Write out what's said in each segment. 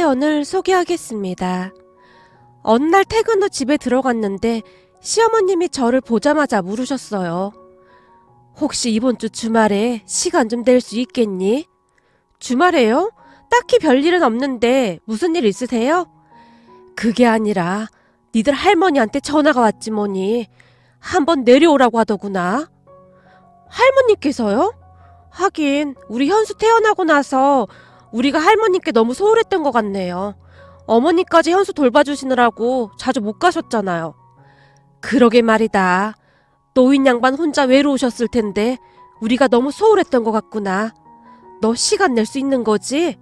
사연을 소개하겠습니다. 어느 날 퇴근 후 집에 들어갔는데 시어머님이 저를 보자마자 물으셨어요. 혹시 이번 주 주말에 시간 좀 낼 수 있겠니? 주말에요? 딱히 별일은 없는데 무슨 일 있으세요? 그게 아니라 니들 할머니한테 전화가 왔지 뭐니. 한번 내려오라고 하더구나. 할머니께서요? 하긴 우리 현수 태어나고 나서 우리가 할머니께 너무 소홀했던 것 같네요. 어머니까지 현수 돌봐주시느라고 자주 못 가셨잖아요. 그러게 말이다. 노인 양반 혼자 외로우셨을 텐데 우리가 너무 소홀했던 것 같구나. 너 시간 낼 수 있는 거지?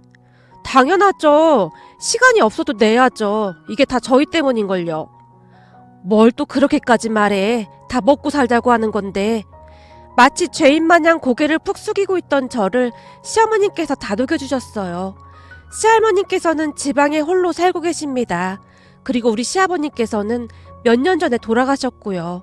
당연하죠. 시간이 없어도 내야죠. 이게 다 저희 때문인걸요. 뭘 또 그렇게까지 말해. 다 먹고 살자고 하는 건데. 마치 죄인 마냥 고개를 푹 숙이고 있던 저를 시어머님께서 다독여 주셨어요. 시할머니께서는 지방에 홀로 살고 계십니다. 그리고 우리 시아버님께서는 몇 년 전에 돌아가셨고요.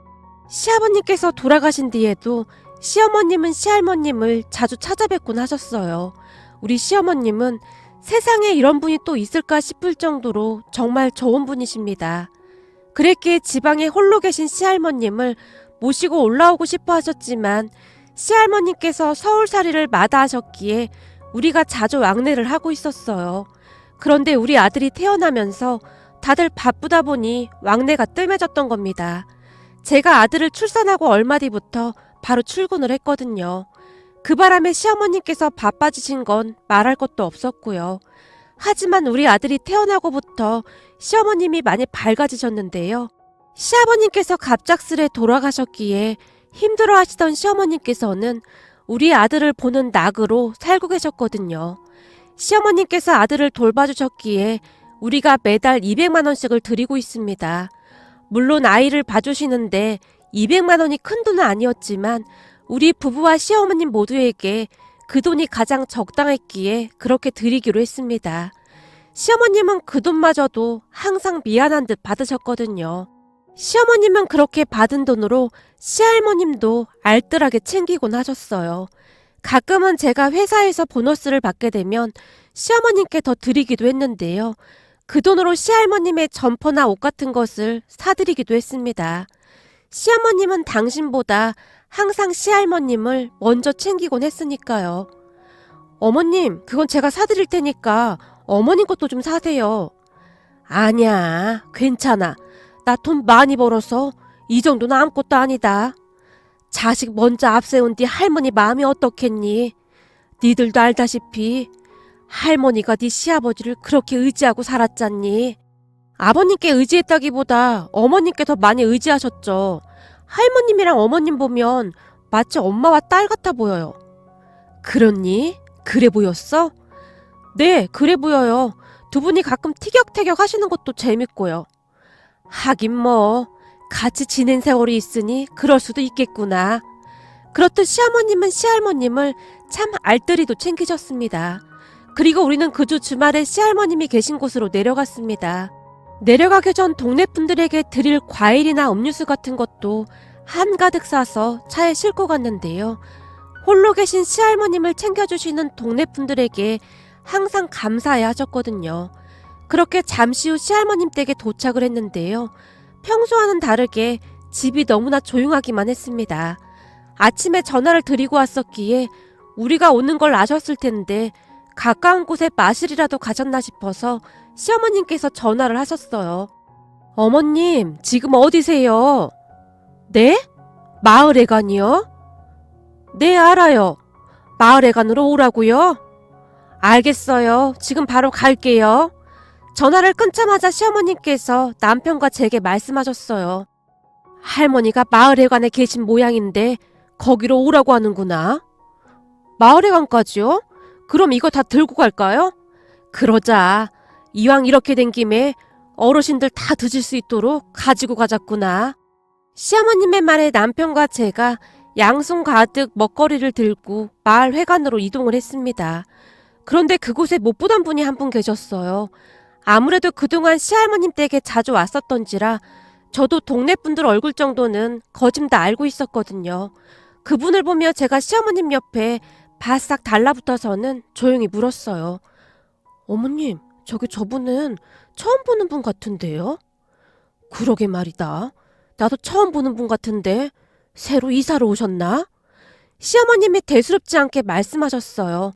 시아버님께서 돌아가신 뒤에도 시어머님은 시할머님을 자주 찾아뵙곤 하셨어요. 우리 시어머님은 세상에 이런 분이 또 있을까 싶을 정도로 정말 좋은 분이십니다. 그랬기에 지방에 홀로 계신 시할머님을 모시고 올라오고 싶어 하셨지만 시할머님께서 서울살이를 마다하셨기에 우리가 자주 왕래를 하고 있었어요. 그런데 우리 아들이 태어나면서 다들 바쁘다 보니 왕래가 뜸해졌던 겁니다. 제가 아들을 출산하고 얼마 뒤부터 바로 출근을 했거든요. 그 바람에 시어머님께서 바빠지신 건 말할 것도 없었고요. 하지만 우리 아들이 태어나고부터 시어머님이 많이 밝아지셨는데요. 시아버님께서 갑작스레 돌아가셨기에 힘들어하시던 시어머님께서는 우리 아들을 보는 낙으로 살고 계셨거든요. 시어머님께서 아들을 돌봐주셨기에 우리가 매달 200만 원씩을 드리고 있습니다. 물론 아이를 봐주시는데 200만 원이 큰 돈은 아니었지만 우리 부부와 시어머님 모두에게 그 돈이 가장 적당했기에 그렇게 드리기로 했습니다. 시어머님은 그 돈마저도 항상 미안한 듯 받으셨거든요. 시어머님은 그렇게 받은 돈으로 시할머님도 알뜰하게 챙기곤 하셨어요. 가끔은 제가 회사에서 보너스를 받게 되면 시어머님께 더 드리기도 했는데요. 그 돈으로 시할머님의 점퍼나 옷 같은 것을 사드리기도 했습니다. 시어머님은 당신보다 항상 시할머님을 먼저 챙기곤 했으니까요. 어머님, 그건 제가 사드릴 테니까 어머님 것도 좀 사세요. 아니야, 괜찮아. 나 돈 많이 벌어서 이 정도는 아무것도 아니다. 자식 먼저 앞세운 뒤 할머니 마음이 어떻겠니? 니들도 알다시피 할머니가 네 시아버지를 그렇게 의지하고 살았잖니. 아버님께 의지했다기보다 어머님께 더 많이 의지하셨죠. 할머님이랑 어머님 보면 마치 엄마와 딸 같아 보여요. 그렇니? 그래 보였어? 네, 그래 보여요. 두 분이 가끔 티격태격 하시는 것도 재밌고요. 하긴 뭐 같이 지낸 세월이 있으니 그럴 수도 있겠구나. 그렇듯 시어머님은 시할머님을 참 알뜰히도 챙기셨습니다. 그리고 우리는 그 주 주말에 시할머님이 계신 곳으로 내려갔습니다. 내려가기 전 동네 분들에게 드릴 과일이나 음료수 같은 것도 한가득 싸서 차에 싣고 갔는데요. 홀로 계신 시할머님을 챙겨주시는 동네 분들에게 항상 감사해 하셨거든요. 그렇게 잠시 후 시할머님 댁에 도착을 했는데요. 평소와는 다르게 집이 너무나 조용하기만 했습니다. 아침에 전화를 드리고 왔었기에 우리가 오는 걸 아셨을 텐데 가까운 곳에 마실이라도 가셨나 싶어서 시어머님께서 전화를 하셨어요. 어머님, 지금 어디세요? 네? 마을회관이요? 네, 알아요. 마을회관으로 오라고요? 알겠어요. 지금 바로 갈게요. 전화를 끊자마자 시어머님께서 남편과 제게 말씀하셨어요. 할머니가 마을회관에 계신 모양인데 거기로 오라고 하는구나. 마을회관까지요? 그럼 이거 다 들고 갈까요? 그러자. 이왕 이렇게 된 김에 어르신들 다 드실 수 있도록 가지고 가자꾸나. 시어머님의 말에 남편과 제가 양손 가득 먹거리를 들고 마을회관으로 이동을 했습니다. 그런데 그곳에 못 보던 분이 한 분 계셨어요. 아무래도 그동안 시할머님 댁에 자주 왔었던지라 저도 동네 분들 얼굴 정도는 거짐 다 알고 있었거든요. 그분을 보며 제가 시어머님 옆에 바싹 달라붙어서는 조용히 물었어요. 어머님, 저분은 처음 보는 분 같은데요? 그러게 말이다. 나도 처음 보는 분 같은데 새로 이사를 오셨나? 시어머님이 대수롭지 않게 말씀하셨어요.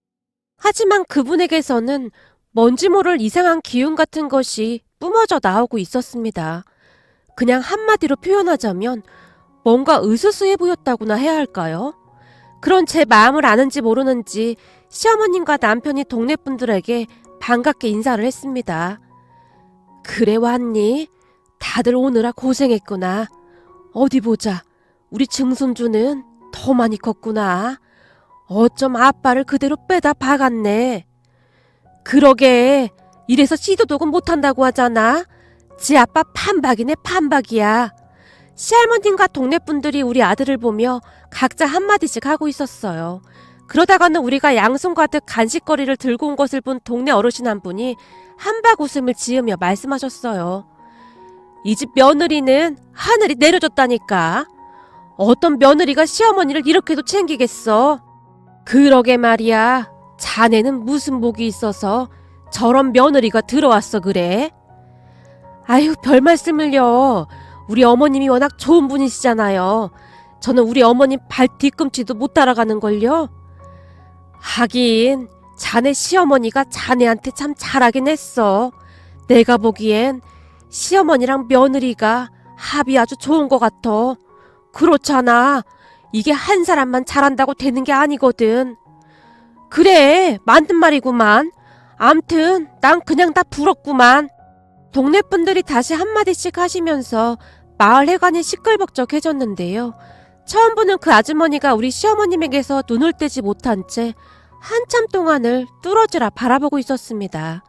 하지만 그분에게서는 뭔지 모를 이상한 기운 같은 것이 뿜어져 나오고 있었습니다. 그냥 한마디로 표현하자면 뭔가 으스스해 보였다고나 해야 할까요? 그런 제 마음을 아는지 모르는지 시어머님과 남편이 동네 분들에게 반갑게 인사를 했습니다. 그래 왔니? 다들 오느라 고생했구나. 어디 보자. 우리 증손주는 더 많이 컸구나. 어쩜 아빠를 그대로 빼다 박았네. 그러게. 이래서 시도독은 못한다고 하잖아. 지 아빠 판박이네 판박이야. 시할머님과 동네 분들이 우리 아들을 보며 각자 한마디씩 하고 있었어요. 그러다가는 우리가 양손 가득 간식거리를 들고 온 것을 본 동네 어르신 한 분이 한박 웃음을 지으며 말씀하셨어요. 이 집 며느리는 하늘이 내려줬다니까. 어떤 며느리가 시어머니를 이렇게도 챙기겠어. 그러게 말이야. 자네는 무슨 복이 있어서 저런 며느리가 들어왔어 그래? 아유 별 말씀을요. 우리 어머님이 워낙 좋은 분이시잖아요. 저는 우리 어머님 발 뒤꿈치도 못 따라가는걸요. 하긴 자네 시어머니가 자네한테 참 잘하긴 했어. 내가 보기엔 시어머니랑 며느리가 합이 아주 좋은 것 같아. 그렇잖아. 이게 한 사람만 잘한다고 되는 게 아니거든. 그래 맞는 말이구만. 암튼 난 그냥 다 부럽구만. 동네 분들이 다시 한마디씩 하시면서 마을 회관이 시끌벅적해졌는데요. 처음 보는 그 아주머니가 우리 시어머님에게서 눈을 떼지 못한 채 한참 동안을 뚫어지라 바라보고 있었습니다.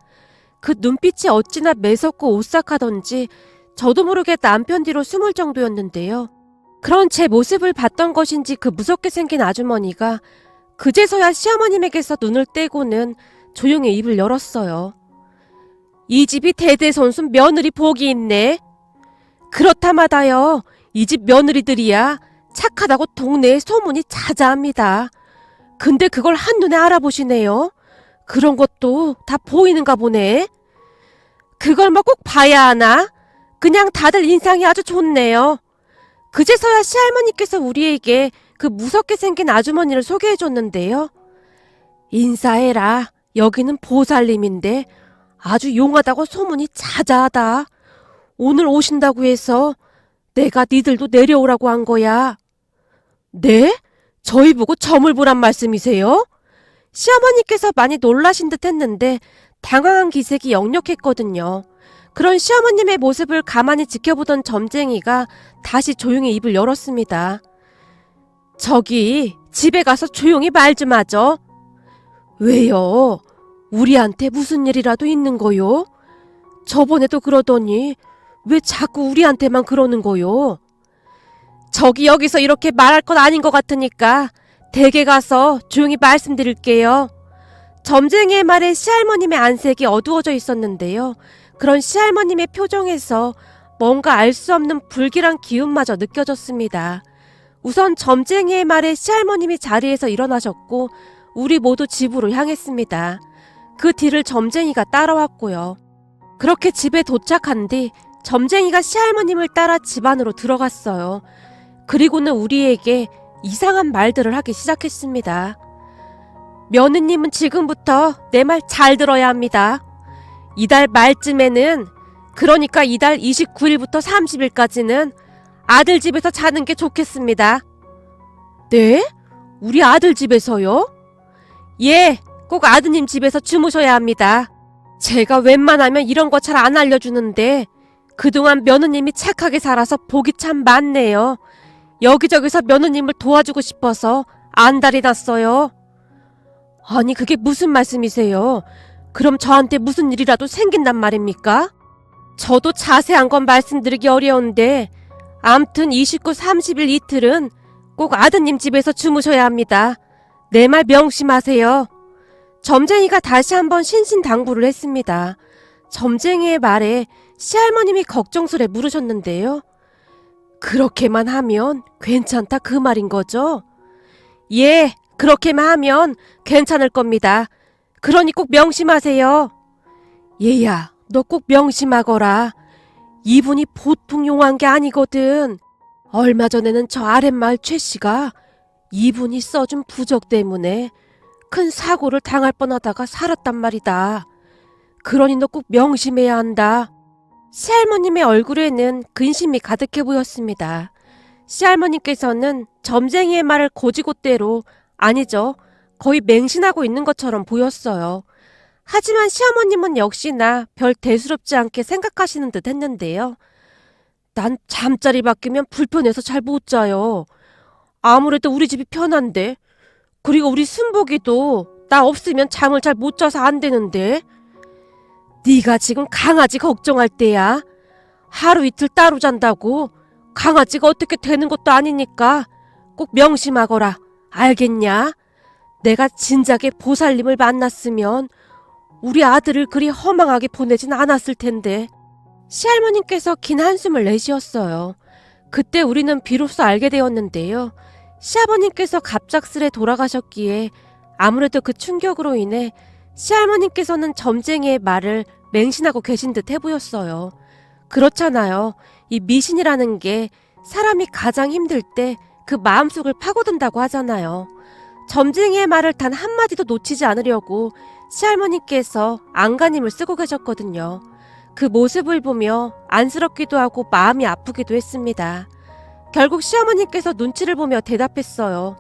그 눈빛이 어찌나 매섭고 오싹하던지 저도 모르게 남편 뒤로 숨을 정도였는데요. 그런 제 모습을 봤던 것인지 그 무섭게 생긴 아주머니가 그제서야 시어머님에게서 눈을 떼고는 조용히 입을 열었어요. 이 집이 대대손손 며느리 복이 있네. 그렇다마다요. 이 집 며느리들이야 착하다고 동네에 소문이 자자합니다. 근데 그걸 한눈에 알아보시네요. 그런 것도 다 보이는가 보네. 그걸 뭐 꼭 봐야 하나? 그냥 다들 인상이 아주 좋네요. 그제서야 시할머니께서 우리에게 그 무섭게 생긴 아주머니를 소개해줬는데요. 인사해라. 여기는 보살님인데 아주 용하다고 소문이 자자하다. 오늘 오신다고 해서 내가 니들도 내려오라고 한 거야. 네? 저희 보고 점을 보란 말씀이세요? 시어머니께서 많이 놀라신 듯 했는데 당황한 기색이 역력했거든요. 그런 시어머님의 모습을 가만히 지켜보던 점쟁이가 다시 조용히 입을 열었습니다. 저기 집에 가서 조용히 말 좀 하죠. 왜요? 우리한테 무슨 일이라도 있는 거요? 저번에도 그러더니 왜 자꾸 우리한테만 그러는 거요? 저기 여기서 이렇게 말할 건 아닌 것 같으니까 댁에 가서 조용히 말씀드릴게요. 점쟁이의 말에 시할머님의 안색이 어두워져 있었는데요. 그런 시할머님의 표정에서 뭔가 알 수 없는 불길한 기운마저 느껴졌습니다. 우선 점쟁이의 말에 시할머님이 자리에서 일어나셨고 우리 모두 집으로 향했습니다. 그 뒤를 점쟁이가 따라왔고요. 그렇게 집에 도착한 뒤 점쟁이가 시할머님을 따라 집 안으로 들어갔어요. 그리고는 우리에게 이상한 말들을 하기 시작했습니다. 며느님은 지금부터 내 말 잘 들어야 합니다. 이달 말쯤에는, 그러니까 이달 29일부터 30일까지는 아들 집에서 자는 게 좋겠습니다. 네? 우리 아들 집에서요? 예, 꼭 아드님 집에서 주무셔야 합니다. 제가 웬만하면 이런 거 잘 안 알려주는데 그동안 며느님이 착하게 살아서 복이 참 많네요. 여기저기서 며느님을 도와주고 싶어서 안달이 났어요. 아니 그게 무슨 말씀이세요? 그럼 저한테 무슨 일이라도 생긴단 말입니까? 저도 자세한 건 말씀드리기 어려운데 암튼 29, 30일 이틀은 꼭 아드님 집에서 주무셔야 합니다. 내 말 명심하세요. 점쟁이가 다시 한번 신신당부를 했습니다. 점쟁이의 말에 시할머님이 걱정스레 물으셨는데요. 그렇게만 하면 괜찮다 그 말인 거죠? 예, 그렇게만 하면 괜찮을 겁니다. 그러니 꼭 명심하세요. 얘야, 너 꼭 명심하거라. 이분이 보통 용한 게 아니거든. 얼마 전에는 저 아랫마을 최 씨가 이분이 써준 부적 때문에 큰 사고를 당할 뻔하다가 살았단 말이다. 그러니 너 꼭 명심해야 한다. 시할머님의 얼굴에는 근심이 가득해 보였습니다. 시할머님께서는 점쟁이의 말을 고지고대로, 아니죠, 거의 맹신하고 있는 것처럼 보였어요. 하지만 시어머님은 역시나 별 대수롭지 않게 생각하시는 듯 했는데요. 난 잠자리 바뀌면 불편해서 잘 못 자요. 아무래도 우리 집이 편한데. 그리고 우리 순복이도 나 없으면 잠을 잘 못 자서 안 되는데. 네가 지금 강아지 걱정할 때야. 하루 이틀 따로 잔다고 강아지가 어떻게 되는 것도 아니니까 꼭 명심하거라. 알겠냐? 내가 진작에 보살님을 만났으면 우리 아들을 그리 허망하게 보내진 않았을 텐데. 시할머님께서 긴 한숨을 내쉬었어요. 그때 우리는 비로소 알게 되었는데요. 시아버님께서 갑작스레 돌아가셨기에 아무래도 그 충격으로 인해 시할머님께서는 점쟁이의 말을 맹신하고 계신 듯 해보였어요. 그렇잖아요. 이 미신이라는 게 사람이 가장 힘들 때 그 마음속을 파고든다고 하잖아요. 점쟁이의 말을 단 한마디도 놓치지 않으려고 시할머니께서 안간힘을 쓰고 계셨거든요. 그 모습을 보며 안쓰럽기도 하고 마음이 아프기도 했습니다. 결국 시어머니께서 눈치를 보며 대답했어요.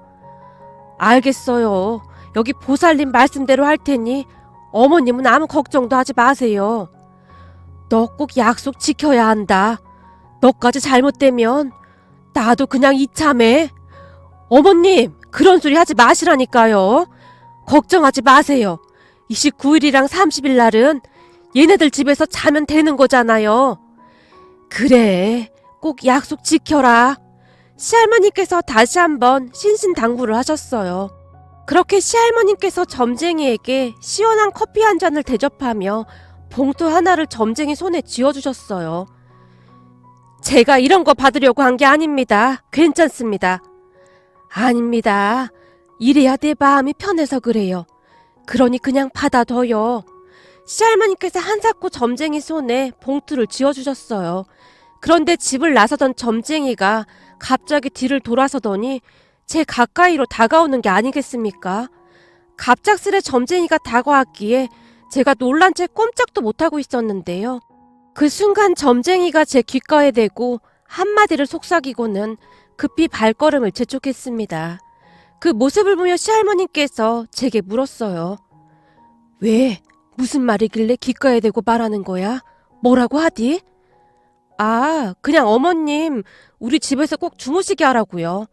알겠어요. 여기 보살님 말씀대로 할 테니 어머님은 아무 걱정도 하지 마세요. 너 꼭 약속 지켜야 한다. 너까지 잘못되면 나도 그냥 이참에. 어머님, 그런 소리 하지 마시라니까요. 걱정하지 마세요. 29일이랑 30일 날은 얘네들 집에서 자면 되는 거잖아요. 그래, 꼭 약속 지켜라. 시할머니께서 다시 한번 신신당부를 하셨어요. 그렇게 시할머니께서 점쟁이에게 시원한 커피 한 잔을 대접하며 봉투 하나를 점쟁이 손에 쥐어주셨어요. 제가 이런 거 받으려고 한 게 아닙니다. 괜찮습니다. 아닙니다. 이래야 내 마음이 편해서 그래요. 그러니 그냥 받아둬요. 시할머니께서 한사코 점쟁이 손에 봉투를 쥐어주셨어요. 그런데 집을 나서던 점쟁이가 갑자기 뒤를 돌아서더니 제 가까이로 다가오는 게 아니겠습니까? 갑작스레 점쟁이가 다가왔기에 제가 놀란 채 꼼짝도 못하고 있었는데요. 그 순간 점쟁이가 제 귓가에 대고 한마디를 속삭이고는 급히 발걸음을 재촉했습니다. 그 모습을 보며 시할머니께서 제게 물었어요. 왜? 무슨 말이길래 귓가에 대고 말하는 거야? 뭐라고 하디? 아, 그냥 어머님 우리 집에서 꼭 주무시게 하라고요.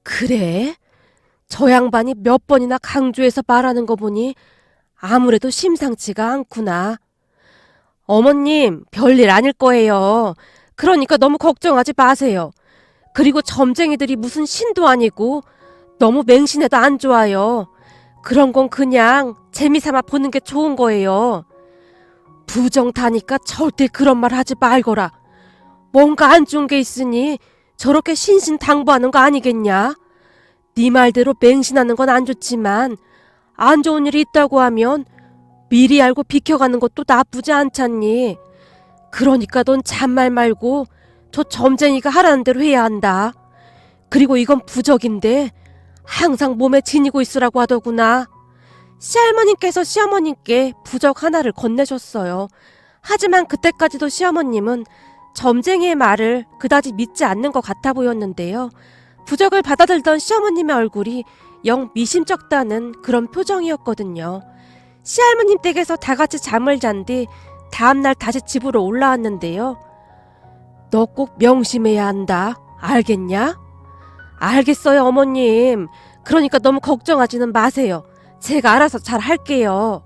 그래? 저 양반이 몇 번이나 강조해서 말하는 거 보니 아무래도 심상치가 않구나. 어머님, 별일 아닐 거예요. 그러니까 너무 걱정하지 마세요. 그리고 점쟁이들이 무슨 신도 아니고 너무 맹신해도 안 좋아요. 그런 건 그냥 재미삼아 보는 게 좋은 거예요. 부정 타니까 절대 그런 말 하지 말거라. 뭔가 안 좋은 게 있으니 저렇게 신신당부하는 거 아니겠냐? 네 말대로 맹신하는 건 안 좋지만 안 좋은 일이 있다고 하면 미리 알고 비켜가는 것도 나쁘지 않잖니. 그러니까 넌 잔말 말고 저 점쟁이가 하라는 대로 해야 한다. 그리고 이건 부적인데 항상 몸에 지니고 있으라고 하더구나. 시할머님께서 시어머님께 부적 하나를 건네셨어요. 하지만 그때까지도 시어머님은 점쟁이의 말을 그다지 믿지 않는 것 같아 보였는데요. 부적을 받아들던 시어머님의 얼굴이 영 미심쩍다는 그런 표정이었거든요. 시할머님 댁에서 다 같이 잠을 잔 뒤 다음날 다시 집으로 올라왔는데요. 너 꼭 명심해야 한다. 알겠냐? 알겠어요, 어머님. 그러니까 너무 걱정하지는 마세요. 제가 알아서 잘 할게요.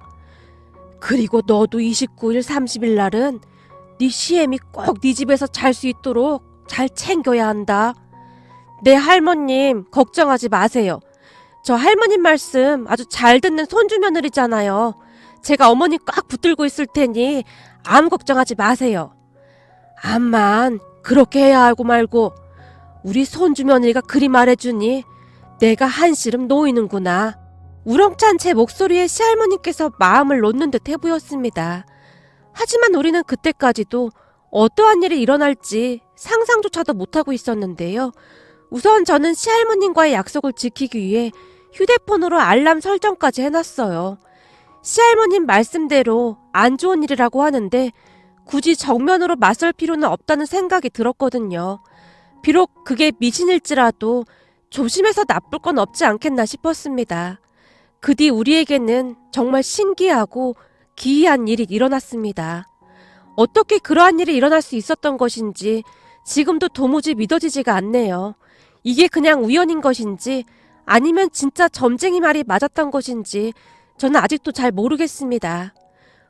그리고 너도 29일, 30일 날은 네 시엠이 꼭 네 집에서 잘 수 있도록 잘 챙겨야 한다. 네, 할머님, 걱정하지 마세요. 저 할머님 말씀 아주 잘 듣는 손주 며느리잖아요. 제가 어머니 꽉 붙들고 있을 테니 아무 걱정하지 마세요. 암만 그렇게 해야 하고 말고 우리 손주 며느리가 그리 말해주니 내가 한시름 놓이는구나. 우렁찬 제 목소리에 시할머니께서 마음을 놓는 듯 해보였습니다. 하지만 우리는 그때까지도 어떠한 일이 일어날지 상상조차도 못하고 있었는데요. 우선 저는 시할머님과의 약속을 지키기 위해 휴대폰으로 알람 설정까지 해놨어요. 시할머님 말씀대로 안 좋은 일이라고 하는데 굳이 정면으로 맞설 필요는 없다는 생각이 들었거든요. 비록 그게 미신일지라도 조심해서 나쁠 건 없지 않겠나 싶었습니다. 그 뒤 우리에게는 정말 신기하고 기이한 일이 일어났습니다. 어떻게 그러한 일이 일어날 수 있었던 것인지 지금도 도무지 믿어지지가 않네요. 이게 그냥 우연인 것인지 아니면 진짜 점쟁이 말이 맞았던 것인지 저는 아직도 잘 모르겠습니다.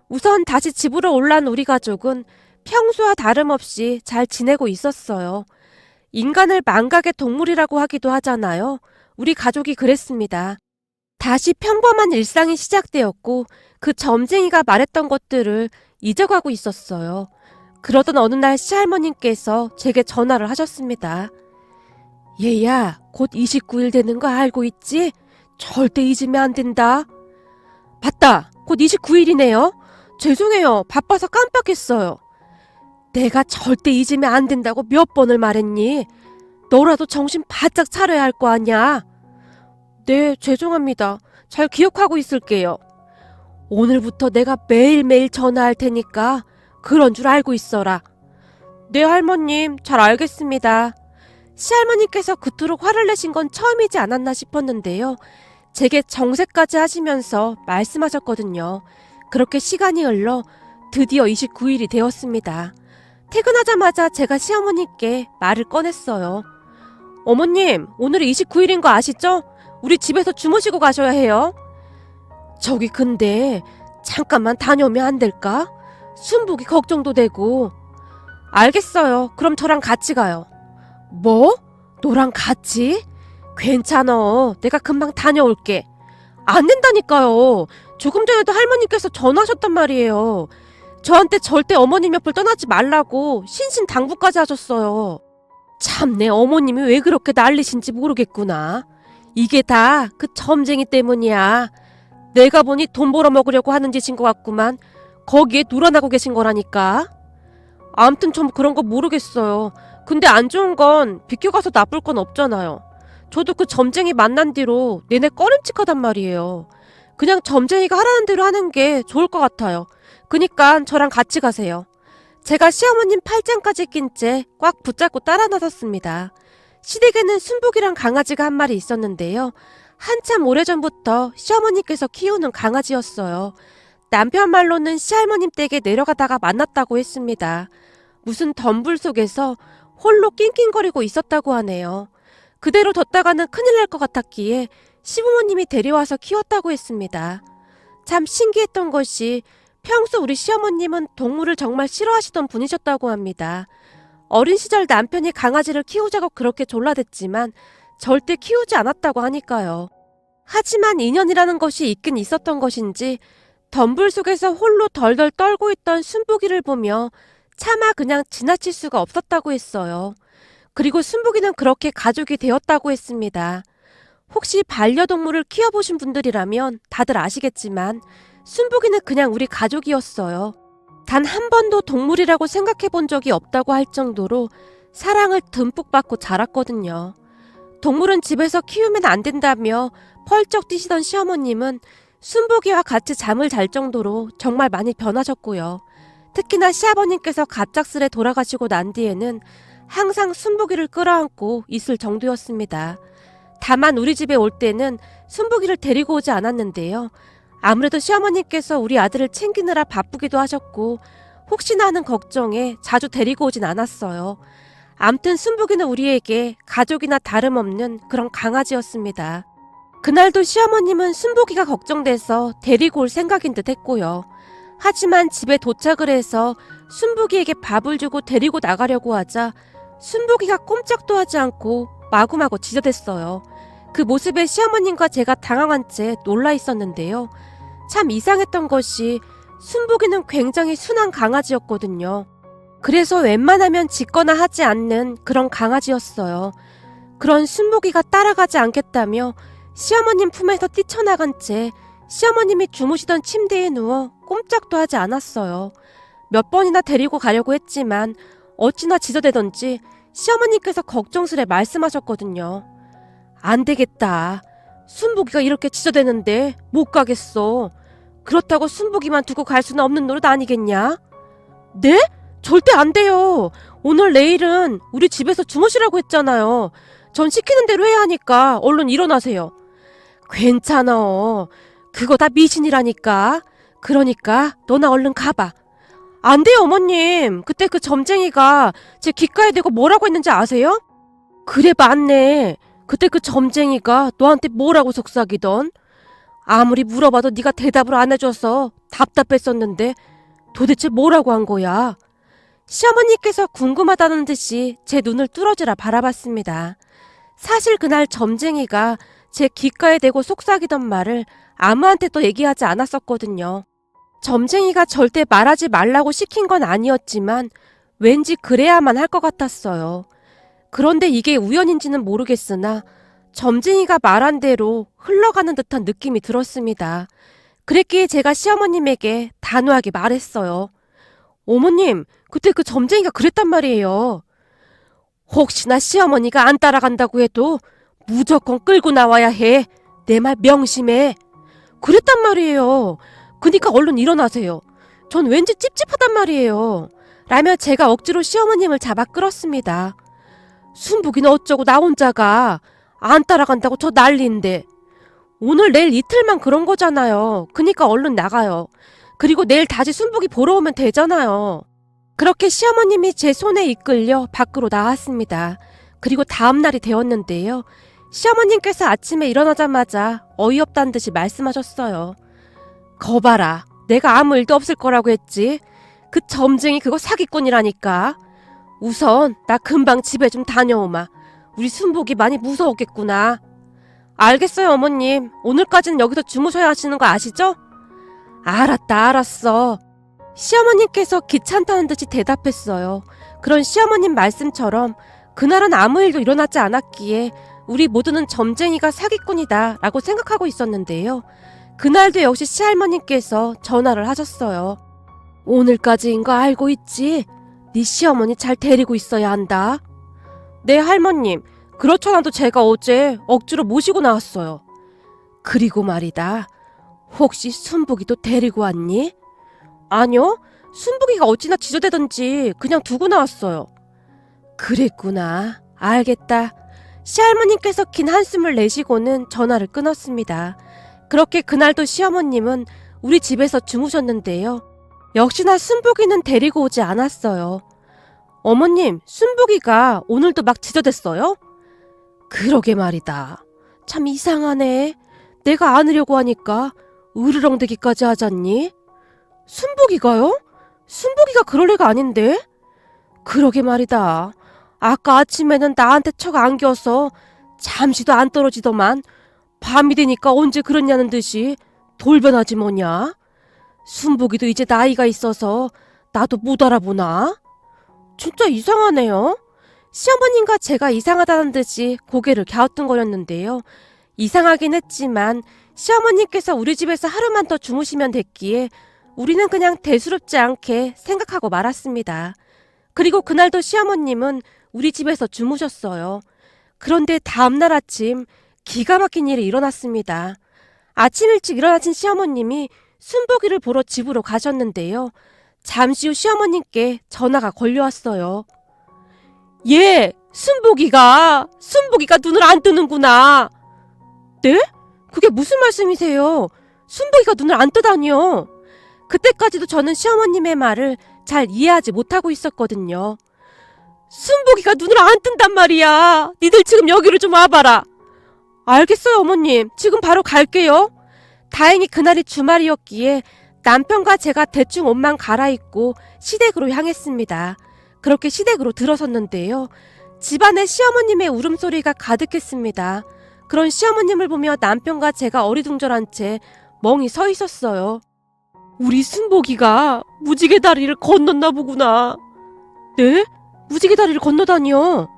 우선 다시 집으로 올라온 우리 가족은 평소와 다름없이 잘 지내고 있었어요. 인간을 망각의 동물이라고 하기도 하잖아요. 우리 가족이 그랬습니다. 다시 평범한 일상이 시작되었고 그 점쟁이가 말했던 것들을 잊어가고 있었어요. 그러던 어느 날 시할머님께서 제게 전화를 하셨습니다. 얘야, 곧 29일 되는 거 알고 있지? 절대 잊으면 안 된다. 맞다. 곧 29일이네요. 죄송해요. 바빠서 깜빡했어요. 내가 절대 잊으면 안 된다고 몇 번을 말했니? 너라도 정신 바짝 차려야 할 거 아냐? 네, 죄송합니다. 잘 기억하고 있을게요. 오늘부터 내가 매일매일 전화할 테니까 그런 줄 알고 있어라. 네, 할머님. 잘 알겠습니다. 시할머니께서 그토록 화를 내신 건 처음이지 않았나 싶었는데요. 제게 정색까지 하시면서 말씀하셨거든요. 그렇게 시간이 흘러 드디어 29일이 되었습니다. 퇴근하자마자 제가 시어머니께 말을 꺼냈어요. 어머님, 오늘이 29일인 거 아시죠? 우리 집에서 주무시고 가셔야 해요. 저기 근데 잠깐만 다녀오면 안 될까? 순복이 걱정도 되고. 알겠어요. 그럼 저랑 같이 가요. 뭐? 너랑 같이? 괜찮아. 내가 금방 다녀올게. 안 된다니까요. 조금 전에도 할머니께서 전화하셨단 말이에요. 저한테 절대 어머님 옆을 떠나지 말라고 신신당부까지 하셨어요. 참내 어머님이 왜 그렇게 난리신지 모르겠구나. 이게 다 그 점쟁이 때문이야. 내가 보니 돈 벌어먹으려고 하는 짓인 것 같구만. 거기에 놀아나고 계신 거라니까. 아무튼 전 그런 거 모르겠어요. 근데 안 좋은 건 비켜가서 나쁠 건 없잖아요. 저도 그 점쟁이 만난 뒤로 내내 꺼림칙하단 말이에요. 그냥 점쟁이가 하라는 대로 하는 게 좋을 것 같아요. 그니까 저랑 같이 가세요. 제가 시어머님 팔짱까지 낀 채 꽉 붙잡고 따라 나섰습니다. 시댁에는 순복이랑 강아지가 한 마리 있었는데요. 한참 오래전부터 시어머니께서 키우는 강아지였어요. 남편 말로는 시할머님 댁에 내려가다가 만났다고 했습니다. 무슨 덤불 속에서 홀로 낑낑거리고 있었다고 하네요. 그대로 뒀다가는 큰일 날 것 같았기에 시부모님이 데려와서 키웠다고 했습니다. 참 신기했던 것이 평소 우리 시어머님은 동물을 정말 싫어하시던 분이셨다고 합니다. 어린 시절 남편이 강아지를 키우자고 그렇게 졸라댔지만 절대 키우지 않았다고 하니까요. 하지만 인연이라는 것이 있긴 있었던 것인지 덤불 속에서 홀로 덜덜 떨고 있던 순복이를 보며 차마 그냥 지나칠 수가 없었다고 했어요. 그리고 순복이는 그렇게 가족이 되었다고 했습니다. 혹시 반려동물을 키워보신 분들이라면 다들 아시겠지만 순복이는 그냥 우리 가족이었어요. 단 한 번도 동물이라고 생각해 본 적이 없다고 할 정도로 사랑을 듬뿍 받고 자랐거든요. 동물은 집에서 키우면 안 된다며 펄쩍 뛰시던 시어머님은 순복이와 같이 잠을 잘 정도로 정말 많이 변하셨고요. 특히나 시아버님께서 갑작스레 돌아가시고 난 뒤에는 항상 순복이를 끌어안고 있을 정도였습니다. 다만 우리 집에 올 때는 순복이를 데리고 오지 않았는데요. 아무래도 시어머님께서 우리 아들을 챙기느라 바쁘기도 하셨고 혹시나 하는 걱정에 자주 데리고 오진 않았어요. 암튼 순복이는 우리에게 가족이나 다름없는 그런 강아지였습니다. 그날도 시어머님은 순복이가 걱정돼서 데리고 올 생각인 듯 했고요. 하지만 집에 도착을 해서 순복이에게 밥을 주고 데리고 나가려고 하자 순복이가 꼼짝도 하지 않고 마구마구 지저댔어요. 그 모습에 시어머님과 제가 당황한 채 놀라 있었는데요. 참 이상했던 것이 순복이는 굉장히 순한 강아지였거든요. 그래서 웬만하면 짖거나 하지 않는 그런 강아지였어요. 그런 순복이가 따라가지 않겠다며 시어머님 품에서 뛰쳐나간 채 시어머님이 주무시던 침대에 누워 꼼짝도 하지 않았어요. 몇 번이나 데리고 가려고 했지만 어찌나 지저대던지 시어머님께서 걱정스레 말씀하셨거든요. 안 되겠다. 순복이가 이렇게 지저대는데 못 가겠어. 그렇다고 순복이만 두고 갈 수는 없는 노릇 아니겠냐? 네? 절대 안 돼요. 오늘 내일은 우리 집에서 주무시라고 했잖아요. 전 시키는 대로 해야 하니까 얼른 일어나세요. 괜찮아. 그거 다 미신이라니까. 그러니까 너나 얼른 가봐. 안 돼요, 어머님. 그때 그 점쟁이가 제 귓가에 대고 뭐라고 했는지 아세요? 그래, 맞네. 그때 그 점쟁이가 너한테 뭐라고 속삭이던? 아무리 물어봐도 네가 대답을 안 해줘서 답답했었는데 도대체 뭐라고 한 거야? 시어머니께서 궁금하다는 듯이 제 눈을 뚫어지라 바라봤습니다. 사실 그날 점쟁이가 제 귓가에 대고 속삭이던 말을 아무한테도 얘기하지 않았었거든요. 점쟁이가 절대 말하지 말라고 시킨 건 아니었지만 왠지 그래야만 할 것 같았어요. 그런데 이게 우연인지는 모르겠으나 점쟁이가 말한 대로 흘러가는 듯한 느낌이 들었습니다. 그랬기에 제가 시어머님에게 단호하게 말했어요. 어머님, 그때 그 점쟁이가 그랬단 말이에요. 혹시나 시어머니가 안 따라간다고 해도 무조건 끌고 나와야 해. 내 말 명심해. 그랬단 말이에요. 그니까 얼른 일어나세요. 전 왠지 찝찝하단 말이에요. 라며 제가 억지로 시어머님을 잡아 끌었습니다. 순복이는 어쩌고 나 혼자가 안 따라간다고 저 난리인데. 오늘 내일 이틀만 그런 거잖아요. 그니까 얼른 나가요. 그리고 내일 다시 순복이 보러 오면 되잖아요. 그렇게 시어머님이 제 손에 이끌려 밖으로 나왔습니다. 그리고 다음 날이 되었는데요. 시어머님께서 아침에 일어나자마자 어이없다는 듯이 말씀하셨어요. 거봐라. 내가 아무 일도 없을 거라고 했지. 그 점쟁이 그거 사기꾼이라니까. 우선 나 금방 집에 좀 다녀오마. 우리 순복이 많이 무서웠겠구나. 알겠어요, 어머님. 오늘까지는 여기서 주무셔야 하시는 거 아시죠? 알았다, 알았어. 시어머님께서 귀찮다는 듯이 대답했어요. 그런 시어머님 말씀처럼 그날은 아무 일도 일어나지 않았기에 우리 모두는 점쟁이가 사기꾼이다 라고 생각하고 있었는데요. 그날도 역시 시할머님께서 전화를 하셨어요. 오늘까지인 거 알고 있지? 네 시어머니 잘 데리고 있어야 한다. 네, 할머님. 그렇잖아도 제가 어제 억지로 모시고 나왔어요. 그리고 말이다. 혹시 순복이도 데리고 왔니? 아니요. 순복이가 어찌나 지저대던지 그냥 두고 나왔어요. 그랬구나. 알겠다. 시할머님께서 긴 한숨을 내쉬고는 전화를 끊었습니다. 그렇게 그날도 시어머님은 우리 집에서 주무셨는데요. 역시나 순복이는 데리고 오지 않았어요. 어머님, 순복이가 오늘도 막 지저댔어요? 그러게 말이다. 참 이상하네. 내가 안으려고 하니까 으르렁대기까지 하잖니? 순복이가요? 순복이가 그럴 애가 아닌데? 그러게 말이다. 아까 아침에는 나한테 척 안겨서 잠시도 안 떨어지더만 밤이 되니까 언제 그랬냐는 듯이 돌변하지 뭐냐? 순복이도 이제 나이가 있어서 나도 못 알아보나? 진짜 이상하네요. 시어머님과 제가 이상하다는 듯이 고개를 갸우뚱거렸는데요. 이상하긴 했지만 시어머님께서 우리 집에서 하루만 더 주무시면 됐기에 우리는 그냥 대수롭지 않게 생각하고 말았습니다. 그리고 그날도 시어머님은 우리 집에서 주무셨어요. 그런데 다음날 아침 기가 막힌 일이 일어났습니다. 아침 일찍 일어나신 시어머님이 순복이를 보러 집으로 가셨는데요. 잠시 후 시어머님께 전화가 걸려왔어요. 예, 순복이가 눈을 안 뜨는구나. 네? 그게 무슨 말씀이세요? 순복이가 눈을 안 뜨다니요. 그때까지도 저는 시어머님의 말을 잘 이해하지 못하고 있었거든요. 순복이가 눈을 안 뜬단 말이야. 니들 지금 여기로 좀 와봐라. 알겠어요, 어머님. 지금 바로 갈게요. 다행히 그날이 주말이었기에 남편과 제가 대충 옷만 갈아입고 시댁으로 향했습니다. 그렇게 시댁으로 들어섰는데요. 집안에 시어머님의 울음소리가 가득했습니다. 그런 시어머님을 보며 남편과 제가 어리둥절한 채 멍이 서 있었어요. 우리 순복이가 무지개 다리를 건넜나 보구나. 네? 무지개 다리를 건너다니요.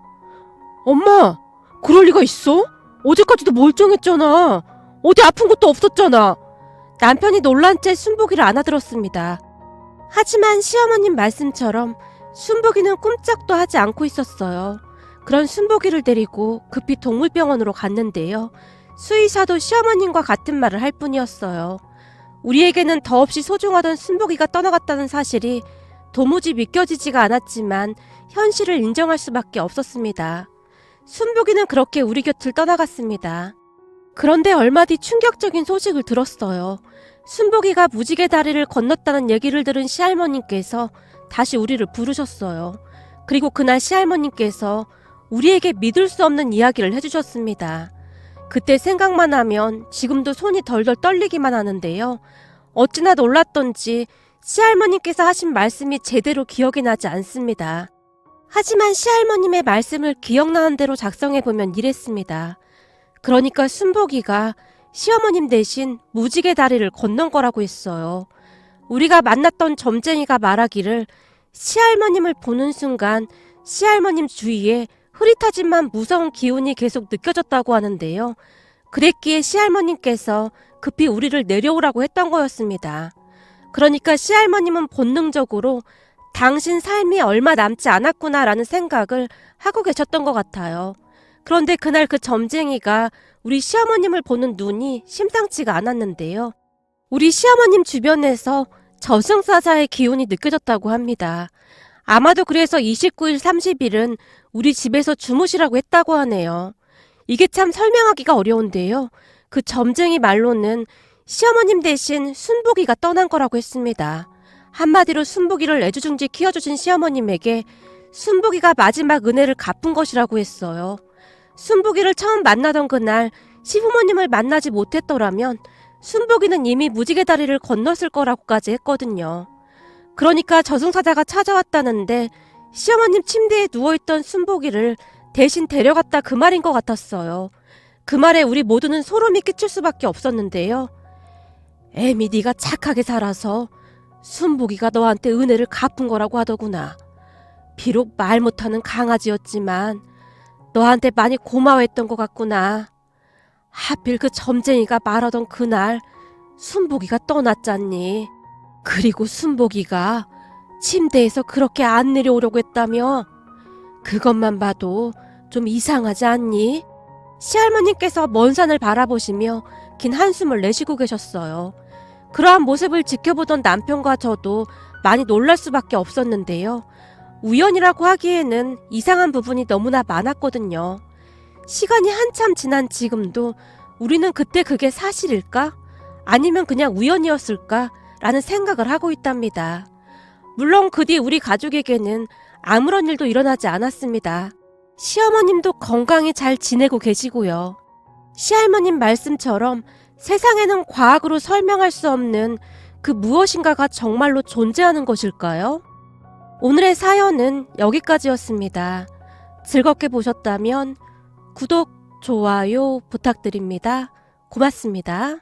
엄마, 그럴 리가 있어? 어제까지도 멀쩡했잖아. 어디 아픈 것도 없었잖아. 남편이 놀란 채 순복이를 안아들었습니다. 하지만 시어머님 말씀처럼 순복이는 꼼짝도 하지 않고 있었어요. 그런 순복이를 데리고 급히 동물병원으로 갔는데요. 수의사도 시어머님과 같은 말을 할 뿐이었어요. 우리에게는 더없이 소중하던 순복이가 떠나갔다는 사실이 도무지 믿겨지지가 않았지만 현실을 인정할 수밖에 없었습니다. 순복이는 그렇게 우리 곁을 떠나갔습니다. 그런데 얼마 뒤 충격적인 소식을 들었어요. 순복이가 무지개 다리를 건넜다는 얘기를 들은 시할머님께서 다시 우리를 부르셨어요. 그리고 그날 시할머님께서 우리에게 믿을 수 없는 이야기를 해주셨습니다. 그때 생각만 하면 지금도 손이 덜덜 떨리기만 하는데요. 어찌나 놀랐던지 시할머님께서 하신 말씀이 제대로 기억이 나지 않습니다. 하지만 시할머님의 말씀을 기억나는 대로 작성해보면 이랬습니다. 그러니까 순복이가 시어머님 대신 무지개 다리를 건넌 거라고 했어요. 우리가 만났던 점쟁이가 말하기를 시할머님을 보는 순간 시할머님 주위에 흐릿하지만 무서운 기운이 계속 느껴졌다고 하는데요. 그랬기에 시할머님께서 급히 우리를 내려오라고 했던 거였습니다. 그러니까 시할머님은 본능적으로 당신 삶이 얼마 남지 않았구나라는 생각을 하고 계셨던 것 같아요. 그런데 그날 그 점쟁이가 우리 시어머님을 보는 눈이 심상치가 않았는데요. 우리 시어머님 주변에서 저승사자의 기운이 느껴졌다고 합니다. 아마도 그래서 29일, 30일은 우리 집에서 주무시라고 했다고 하네요. 이게 참 설명하기가 어려운데요. 그 점쟁이 말로는 시어머님 대신 순복이가 떠난 거라고 했습니다. 한마디로 순복이를 애주중지 키워주신 시어머님에게 순복이가 마지막 은혜를 갚은 것이라고 했어요. 순복이를 처음 만나던 그날 시부모님을 만나지 못했더라면 순복이는 이미 무지개 다리를 건넜을 거라고까지 했거든요. 그러니까 저승사자가 찾아왔다는데 시어머님 침대에 누워있던 순복이를 대신 데려갔다 그 말인 것 같았어요. 그 말에 우리 모두는 소름이 끼칠 수밖에 없었는데요. 애미 네가 착하게 살아서 순복이가 너한테 은혜를 갚은 거라고 하더구나. 비록 말 못하는 강아지였지만 너한테 많이 고마워했던 것 같구나. 하필 그 점쟁이가 말하던 그날 순복이가 떠났잖니. 그리고 순복이가 침대에서 그렇게 안 내려오려고 했다며. 그것만 봐도 좀 이상하지 않니? 시할머님께서 먼 산을 바라보시며 긴 한숨을 내쉬고 계셨어요. 그러한 모습을 지켜보던 남편과 저도 많이 놀랄 수밖에 없었는데요. 우연이라고 하기에는 이상한 부분이 너무나 많았거든요. 시간이 한참 지난 지금도 우리는 그때 그게 사실일까? 아니면 그냥 우연이었을까? 라는 생각을 하고 있답니다. 물론 그 뒤 우리 가족에게는 아무런 일도 일어나지 않았습니다. 시어머님도 건강히 잘 지내고 계시고요. 시할머님 말씀처럼 세상에는 과학으로 설명할 수 없는 그 무엇인가가 정말로 존재하는 것일까요? 오늘의 사연은 여기까지였습니다. 즐겁게 보셨다면 구독, 좋아요 부탁드립니다. 고맙습니다.